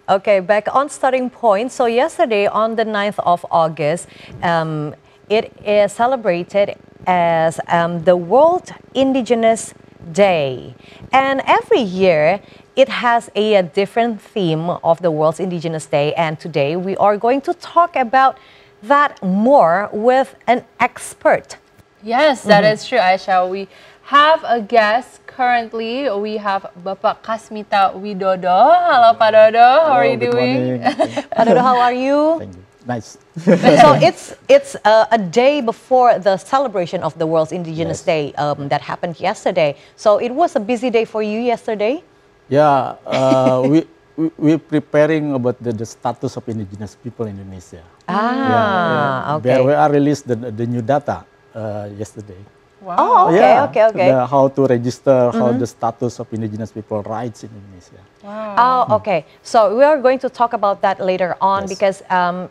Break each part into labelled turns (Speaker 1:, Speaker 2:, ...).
Speaker 1: Okay, back on starting point. So yesterday on the 9th of August, it is celebrated as the World Indigenous Day. And every year, it has a different theme of the World's Indigenous Day. And today we are going to talk about that more with an expert.
Speaker 2: Yes, that is true, Aisha. We have a guest currently. We have Bapak Kasmita Widodo. Hello, Pak Dodo. How are you doing?
Speaker 1: Pak Dodo, how are you?
Speaker 3: Thank you. Nice.
Speaker 1: So it's a day before the celebration of the World's Indigenous Day that happened yesterday. So it was a busy day for you yesterday?
Speaker 3: Yeah, we're preparing about the status of indigenous people in Indonesia.
Speaker 1: Okay.
Speaker 3: We are released the new data yesterday.
Speaker 2: Wow.
Speaker 1: Oh, okay, okay.
Speaker 3: How to register, how the status of indigenous people rights in Indonesia.
Speaker 2: Wow.
Speaker 1: Oh, okay. So we are going to talk about that later on because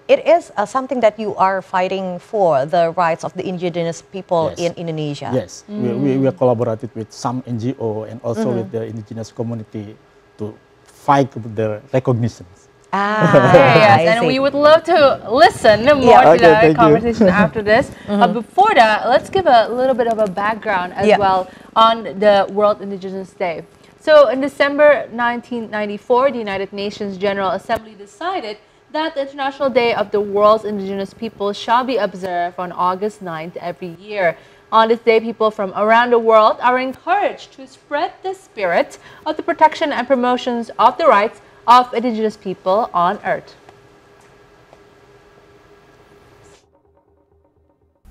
Speaker 1: it is something that you are fighting for, the rights of the indigenous people in Indonesia.
Speaker 3: Yes, we collaborated with some NGO and also with the indigenous community to fight for the recognitions.
Speaker 2: Yes, and we would love to listen more to the conversation after this. Before that, let's give a little bit of a background as well on the World Indigenous Day. So in December 1994, the United Nations General Assembly decided that the International Day of the World's Indigenous People shall be observed on August 9th every year. On this day, people from around the world are encouraged to spread the spirit of the protection and promotions of the rights of indigenous people on Earth.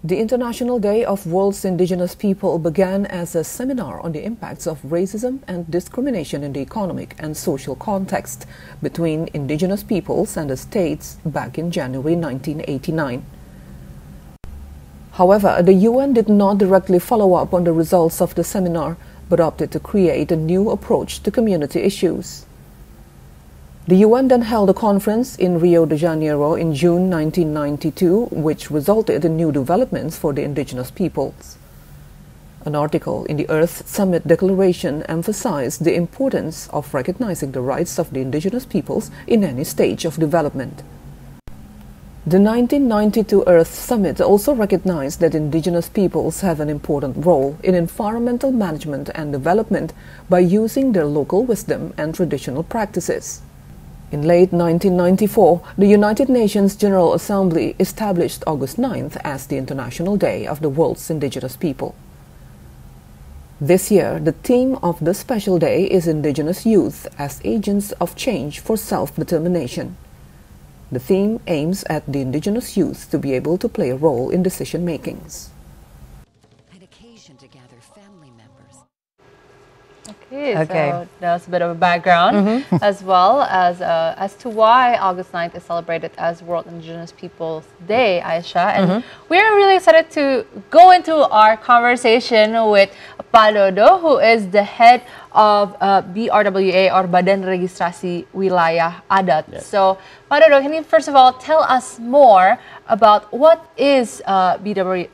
Speaker 4: The International Day of World's Indigenous People began as a seminar on the impacts of racism and discrimination in the economic and social context between indigenous peoples and the states back in January 1989. However, the UN did not directly follow up on the results of the seminar, but opted to create a new approach to community issues. The UN then held a conference in Rio de Janeiro in June 1992, which resulted in new developments for the indigenous peoples. An article in the Earth Summit Declaration emphasized the importance of recognizing the rights of the indigenous peoples in any stage of development. The 1992 Earth Summit also recognized that indigenous peoples have an important role in environmental management and development by using their local wisdom and traditional practices. In late 1994, the United Nations General Assembly established August 9th as the International Day of the World's Indigenous People. This year, the theme of this special day is Indigenous Youth as Agents of Change for Self-Determination. The theme aims at the indigenous youth to be able to play a role in decision-makings.
Speaker 5: An occasion to gather family members.
Speaker 2: Okay, so that's a bit of a background as well as to why August 9th is celebrated as World Indigenous Peoples Day, Aisha. And we're really excited to go into our conversation with Pak Dodo, who is the head of BRWA, or Badan Registrasi Wilayah Adat.
Speaker 3: Yes.
Speaker 2: So, Pak Dodo, can you first of all tell us more about what is BRWA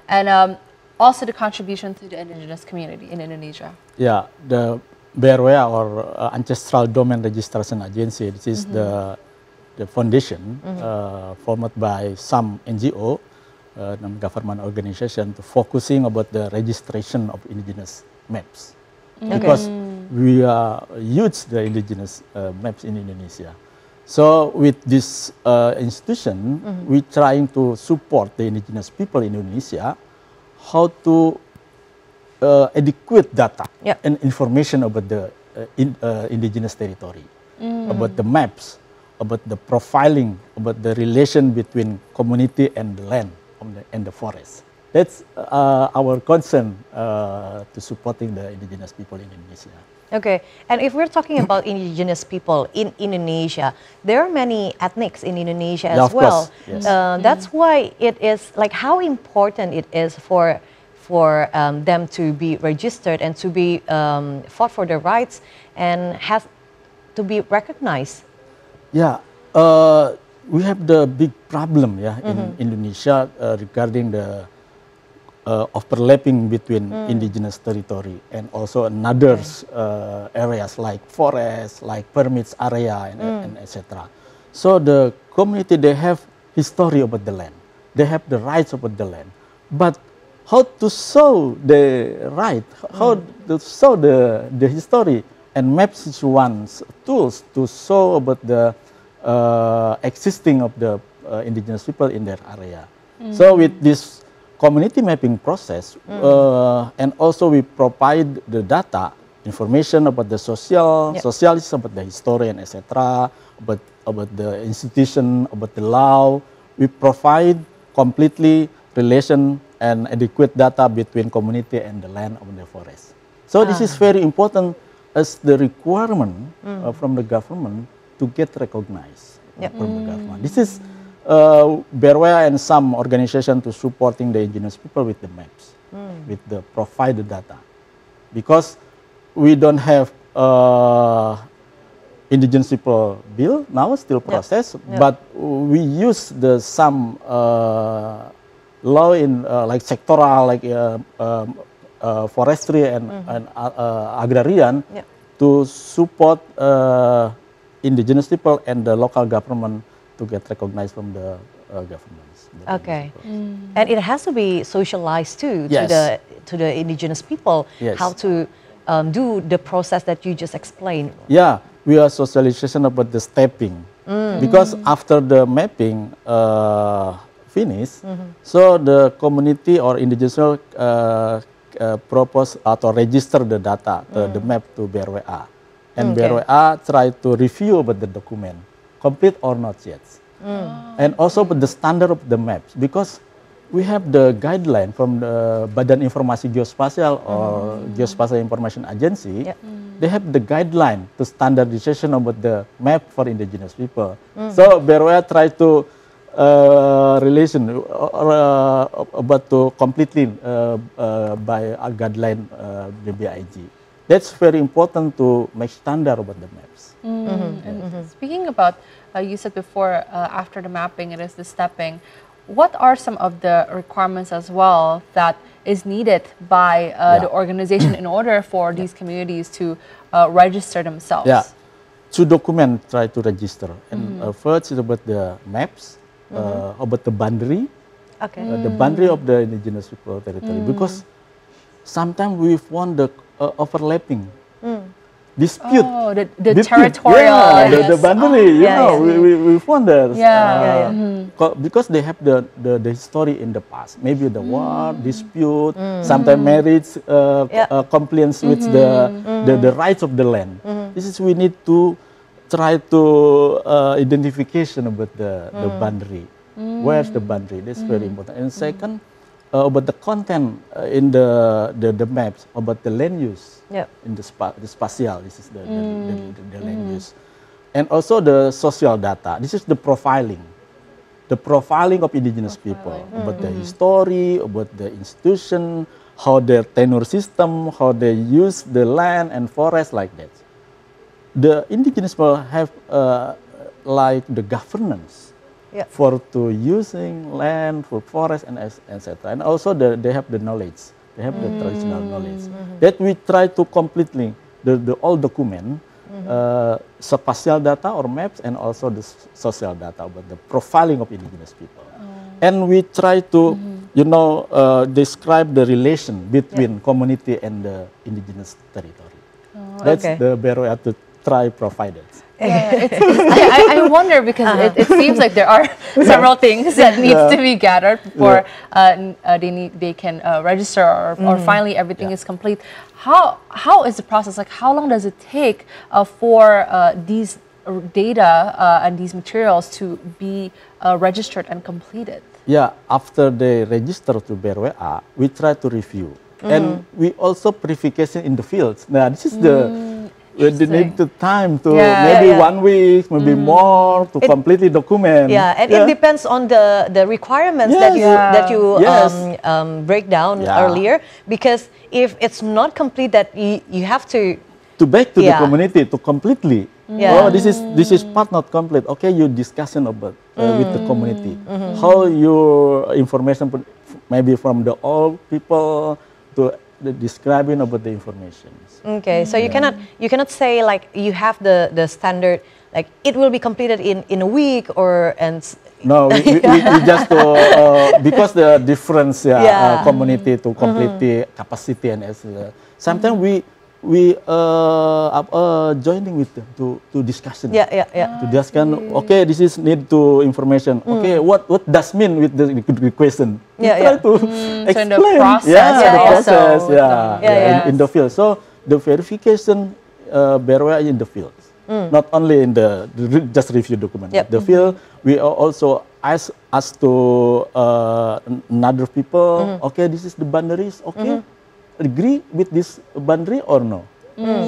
Speaker 2: and also the contribution to the indigenous community in Indonesia?
Speaker 3: Yeah, the BRWA, or Ancestral Domain Registration Agency, this is the foundation formed by some NGO, non-government organization, to focusing about the registration of indigenous maps. Because we use the indigenous maps in Indonesia. So with this institution, we're trying to support the indigenous people in Indonesia how to adequate data and information about the indigenous territory, about the maps, about the profiling, about the relation between community and the land and the forest. That's our concern to supporting the indigenous people in Indonesia.
Speaker 1: Okay, and if we're talking about indigenous people in Indonesia, there are many ethnics in Indonesia as well.
Speaker 3: Yes.
Speaker 1: That's why it is like how important it is for them to be registered and to be fought for their rights and have to be recognized.
Speaker 3: Yeah, we have the big problem in Indonesia regarding the overlapping between indigenous territory and also another areas like forest, like permits area, and etc. So the community, they have history about the land. They have the rights about the land. But how to show the right, how to show the history, and maps is one tools to show about the existing of the indigenous people in their area. So with this community mapping process, and also we provide the data, information about the socialists, about the historian, etc., about the institution, about the law. We provide completely relation and adequate data between community and the land of the forest. So this is very important as the requirement from the government to get recognized from the government. This is Berwea and some organization to supporting the indigenous people with the maps, with the provided data. Because we don't have indigenous people bill now, still process, but we use the some law in like sectoral, like forestry and agrarian to support indigenous people and the local government to get recognized from the governments.
Speaker 1: Okay, and it has to be socialized too to the indigenous people, how to do the process that you just explained.
Speaker 3: Yeah, we are socialization about the stepping, because after the mapping finish, so the community or indigenous propose or register the data, the map to BRWA, and BRWA try to review about the document, complete or not yet. And also the standard of the maps, because we have the guideline from the Badan Informasi Geospasial or Geospatial Information Agency. They have the guideline to standardization about the map for indigenous people. So BRWA try to relation about to completely by a guideline BBIG. That's very important to make standard about the maps.
Speaker 2: And speaking about, you said before, after the mapping, it is the stepping. What are some of the requirements as well that is needed by the organization in order for these communities to register themselves?
Speaker 3: Yeah, to document, try to register. And first is about the maps, about the boundary, the boundary of the indigenous people territory. Because sometimes we found the overlapping dispute.
Speaker 2: Oh, the territorial.
Speaker 3: The boundary, you know, we found that. Because they have the history in the past. Maybe the war, dispute, sometimes marriage complaints with the rights of the land. This is, we need to try to identification about the boundary. Where's the boundary? That's very important. And second, about the content in the maps, about the land use in the spatial, this is the land use. And also the social data, this is the profiling of indigenous people, about the history, about the institution, how their tenure system, how they use the land and forest, like that. The indigenous people have like the governance for to using land, for forest, and etc. And also they have the knowledge, they have the traditional knowledge that we try to completely the all document, spatial data or maps, and also the social data about the profiling of indigenous people. And we try to describe the relation between community and the indigenous territory. That's the BRWA to try provided.
Speaker 2: I wonder, because it seems like there are several things that needs to be gathered before they can register or finally everything is complete. How is the process? Like, how long does it take for these data and these materials to be registered and completed?
Speaker 3: Yeah, after they register to BRWA, we try to review, and we also verification in the fields. Now this is they need the time to maybe 1 week, maybe more to completely document.
Speaker 1: Yeah, and it depends on the requirements that you break down earlier. Because if it's not complete, that you have to
Speaker 3: back to the community to completely. Oh, this is part not complete. Okay, you discussion about with the community how your information maybe from the old people to the describing about the information.
Speaker 1: Okay, so you cannot say like you have the standard, like it will be completed in a week or
Speaker 3: No, we just because the difference community to complete the capacity and sometimes we joining with them to discussion. To discuss. Okay, this is need to information. Okay, what does mean with the question? Try to explain.
Speaker 2: So the process.
Speaker 3: The process. In the field. So the verification barrier in the field. Not only in the just review document. The field, we also ask to another people. Okay, this is the boundaries. Okay, agree with this boundary or no?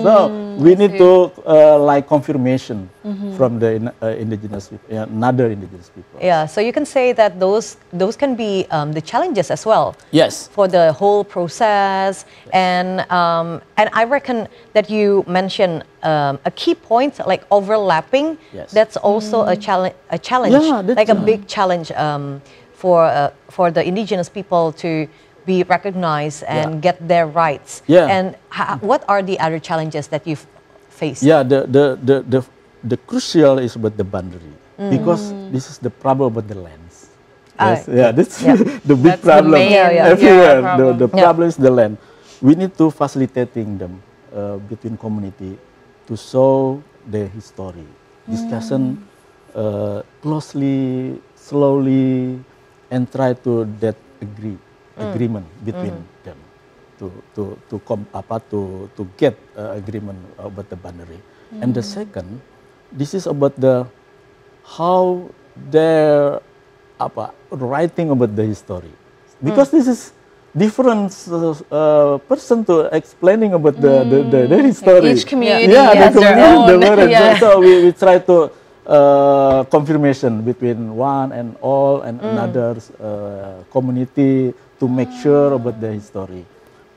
Speaker 3: So we need to like confirmation from the indigenous people, another indigenous people.
Speaker 1: Yeah, so you can say that those can be the challenges as well.
Speaker 3: Yes.
Speaker 1: For the whole process, and I reckon that you mentioned a key point like overlapping.
Speaker 3: Yes.
Speaker 1: That's also a challenge.
Speaker 3: Yeah,
Speaker 1: like a big challenge for the indigenous people to be recognized and get their rights. And what are the other challenges that you've faced?
Speaker 3: Yeah, the crucial is about the boundary, because this is the problem about the lands. Yes, that's the big problem everywhere. The problem is the land. We need to facilitating them between community to show their history, discussion closely, slowly, and try to that agreement between them to get agreement about the boundary. And the second, this is about the how they're writing about the history, because this is different person to explaining about the history.
Speaker 2: Each community
Speaker 3: has
Speaker 2: their own.
Speaker 3: So we try to confirmation between one and all and another community to make sure about the history,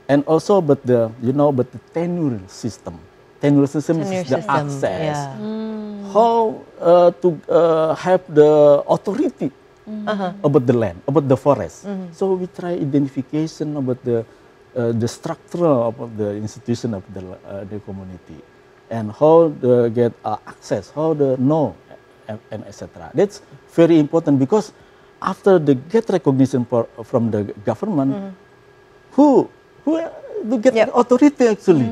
Speaker 3: and also about the but the tenure system. Tenure system is the access. How to have the authority about the land, about the forest. So we try identification about the structure of the institution of the community, and how to get access, how to know, and etc. That's very important, because after they get recognition from the government, who to get authority actually?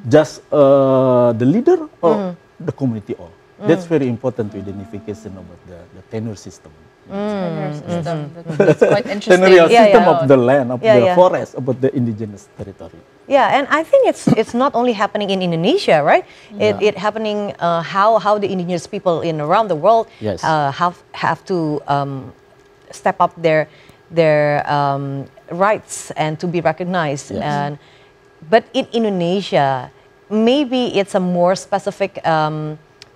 Speaker 3: Just the leader or the community all? That's very important to identification about the tenure system.
Speaker 2: Tenure system. That's quite interesting.
Speaker 3: Tenure system of the land, of the forest, about the indigenous territory.
Speaker 1: Yeah, and I think it's not only happening in Indonesia, right? It happening how the indigenous people in around the world have to step up their rights and to be recognized. But in Indonesia, maybe it's a more specific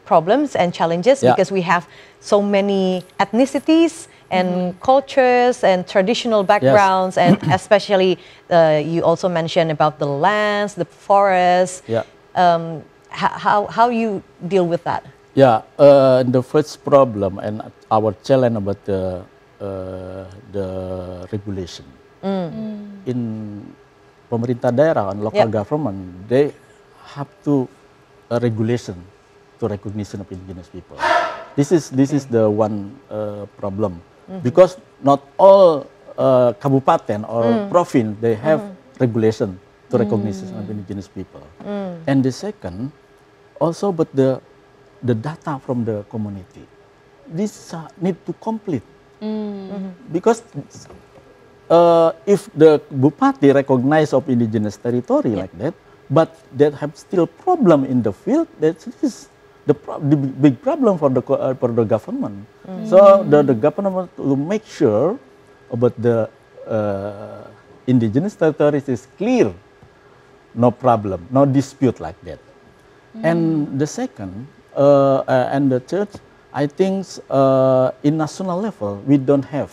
Speaker 1: problems and challenges because we have so many ethnicities and cultures and traditional backgrounds, and especially you also mentioned about the lands, the forests. How you deal with that?
Speaker 3: The first problem and our challenge about the regulation in pemerintah daerah and local government, they have to regulation to recognition of indigenous people. This is the one problem, because not all kabupaten or province they have regulation to recognition of indigenous people. And the second, also but the data from the community, this need to complete, because if the bupati recognize of indigenous territory like that, but that have still problem in the field, that is the big problem for the government. So the government will make sure about the indigenous territories is clear, no problem, no dispute like that. And the second and the third, I think in national level we don't have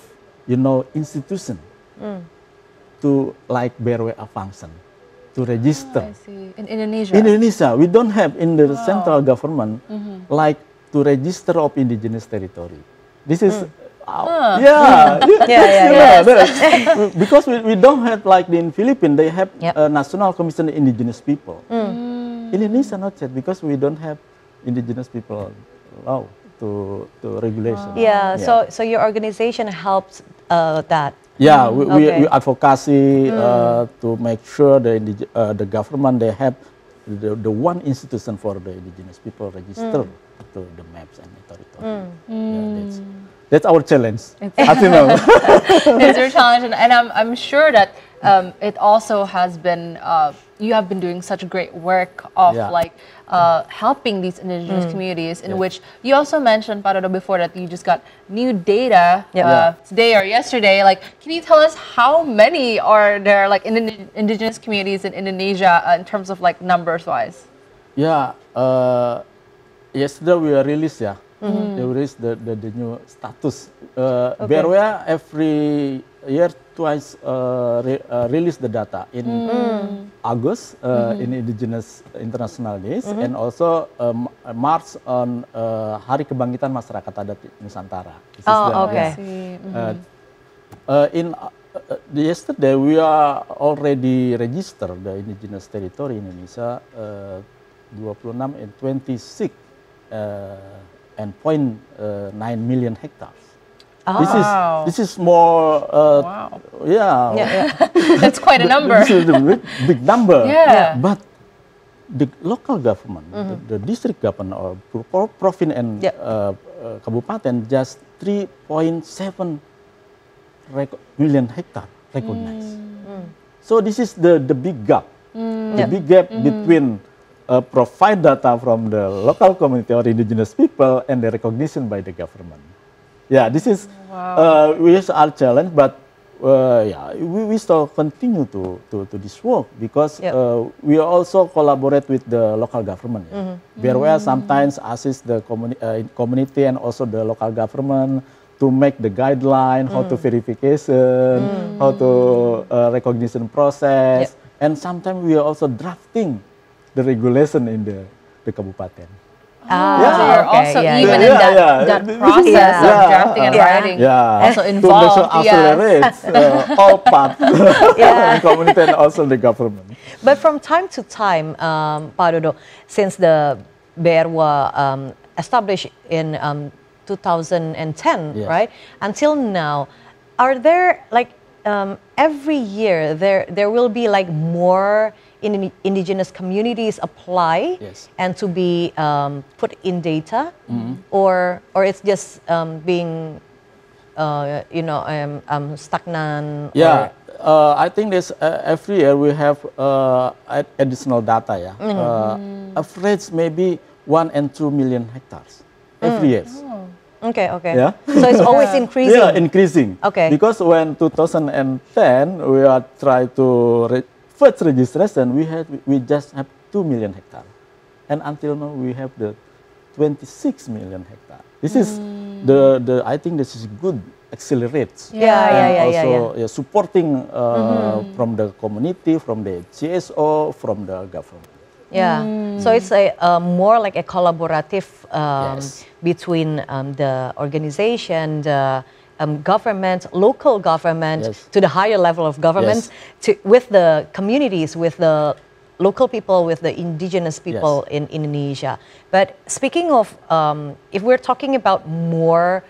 Speaker 3: institution to like bear a function to register.
Speaker 2: I see. In Indonesia?
Speaker 3: In Indonesia, we don't have in the central government like to register of indigenous territory. This is Because we don't have, like in Philippines, they have a National Commission of Indigenous People. Indonesia not yet, because we don't have Indigenous people law to regulation.
Speaker 1: So your organization helps that.
Speaker 3: Yeah, we advocacy to make sure the government, they have the one institution for the Indigenous people register to the maps and the territory. That's our challenge. As you know.
Speaker 2: It's your challenge, and I'm sure that it also has been, you have been doing such great work of helping these indigenous communities, in which you also mentioned, Pak Widodo, before, that you just got new data today or yesterday. Like, can you tell us how many are there, like, indigenous communities in Indonesia in terms of, like, numbers wise?
Speaker 3: Yeah, yesterday we released they released the new status. BRWA every year twice release the data in August in Indigenous International Days, and also March on Hari Kebangkitan Masyarakat Adat Nusantara. Yesterday we are already registered the Indigenous Territory in Indonesia 26 and 26 and 0.9 million hectares. This is more.
Speaker 2: That's quite a number.
Speaker 3: This is a big number. But the local government, the district government or province and kabupaten, just 3.7 million hectares recognized. So this is the big gap. The big gap between provide data from the local community or indigenous people and the recognition by the government. Yeah, this is our challenge, but we still continue to this work, because we also collaborate with the local government. BRWA sometimes assist the community and also the local government to make the guideline, how to verification, how to recognition process, and sometimes we are also drafting the regulation in the kabupaten.
Speaker 2: So you're also even in that process of drafting and writing, also involved.
Speaker 3: To accelerate all parts, the community and also the government.
Speaker 1: But from time to time, Pak Widodo, since the BRWA established in 2010, right, until now, are there, like, every year there will be, like, more indigenous communities apply and to be put in data, or it's just being stagnant?
Speaker 3: I think this every year we have additional data. Average maybe 1 and 2 million hectares every year.
Speaker 1: Okay. So it's always increasing.
Speaker 3: Increasing.
Speaker 1: Okay.
Speaker 3: Because when 2010 we are trying to first registration, we just have 2 million hectares, and until now we have the 26 million hectares. This is I think this is good accelerates. Also supporting from the community, from the GSO, from the government.
Speaker 1: So it's a more like a collaborative between the organization, the government, local government, to the higher level of government, with the communities, with the local people, with the indigenous people in Indonesia. But speaking of, if we're talking about more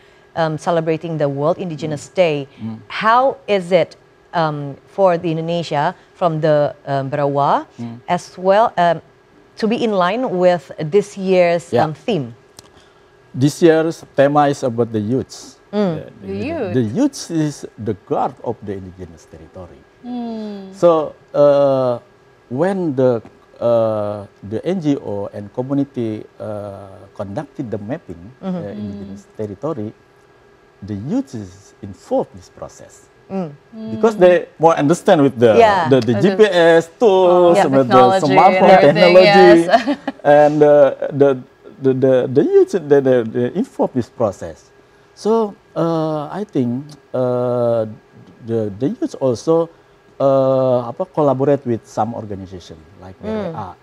Speaker 1: celebrating the World Indigenous Day, how is it for the Indonesia from the BRWA as well to be in line with this year's theme?
Speaker 3: This year's theme is about the youths.
Speaker 2: The
Speaker 3: youth is the guard of the indigenous territory. So when the NGO and community conducted the mapping indigenous territory, the youth is involved in this process. Because they more understand with the GPS tools, with the smartphone technology, and the youth they involved this process. So I think the youth also collaborate with some organization like BRWA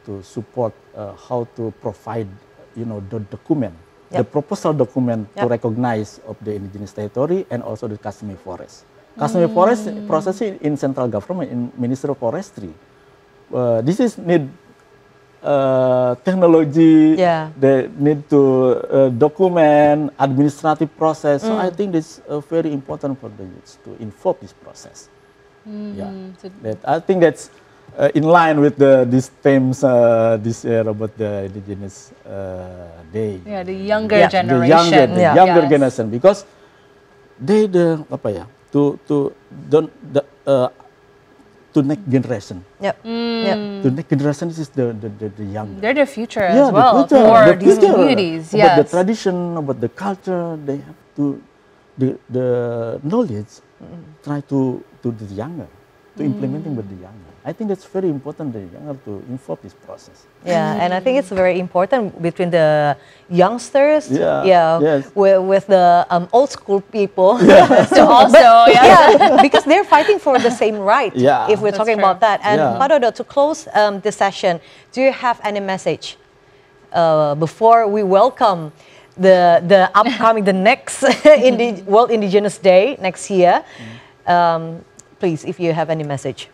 Speaker 3: to support how to provide the document the proposal document to recognize of the indigenous territory and also the Kasmita forest. Kasmita forest processing in central government, in Ministry of Forestry. This is need technology, they need to document, administrative process. So I think it's very important for the youth to inform this process. I think that's in line with this themes this year about the Indigenous Day.
Speaker 2: Yeah, the younger generation.
Speaker 3: The younger generation, because they to next generation. The next generation is the younger.
Speaker 2: They're the future as well for these communities.
Speaker 3: About the tradition, about the culture, they have to the knowledge. Try to the younger, to implementing with the younger. I think that's very important, the younger to inform this process.
Speaker 1: Yeah, and I think it's very important between the youngsters, with the old school people.
Speaker 2: So also,
Speaker 1: because they're fighting for the same right, if we're talking about that. And Pak Dodo, to close this session, do you have any message before we welcome the upcoming, the next World Indigenous Day next year? Please, if you have any message.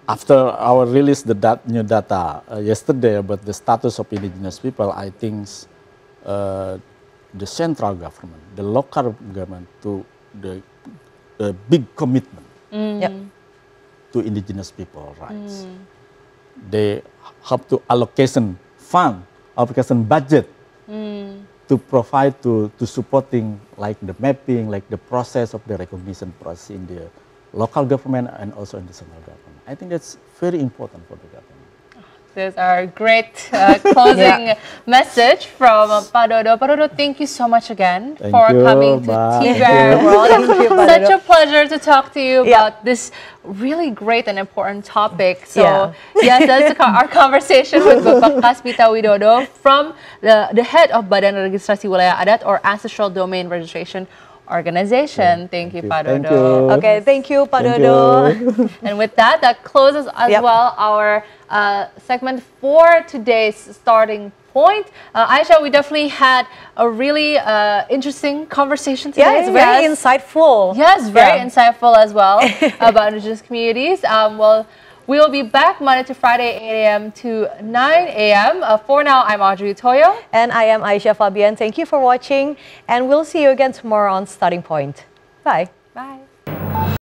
Speaker 3: After our release the new data yesterday about the status of indigenous people, I think the central government, the local government, to the big commitment to indigenous people rights. They have to allocation fund, allocation budget to provide to supporting like the mapping, like the process of the recognition process in the local government and also in the central government. I think that's very important for the government.
Speaker 2: This is our great closing message from Pak Dodo. Pak Dodo, thank you so much again for coming to TVR World. Such a pleasure to talk to you about this really great and important topic. So yes, that's our conversation with Bapak Kasmita Widodo from the head of Badan Registrasi Wilayah Adat or Ancestral Domain Registration Organization. Thank you, Pak Dodo.
Speaker 1: Okay, thank you, Pak Dodo.
Speaker 2: And with that, that closes as well our segment for today's starting point. Aisha, we definitely had a really interesting conversation today.
Speaker 1: Yeah, it's very insightful.
Speaker 2: Yes, very insightful as well about indigenous communities. Well, we will be back Monday to Friday, 8 a.m. to 9 a.m. For now, I'm Audrey Toyo.
Speaker 1: And I am Aisha Fabian. Thank you for watching. And we'll see you again tomorrow on Starting Point. Bye.
Speaker 2: Bye.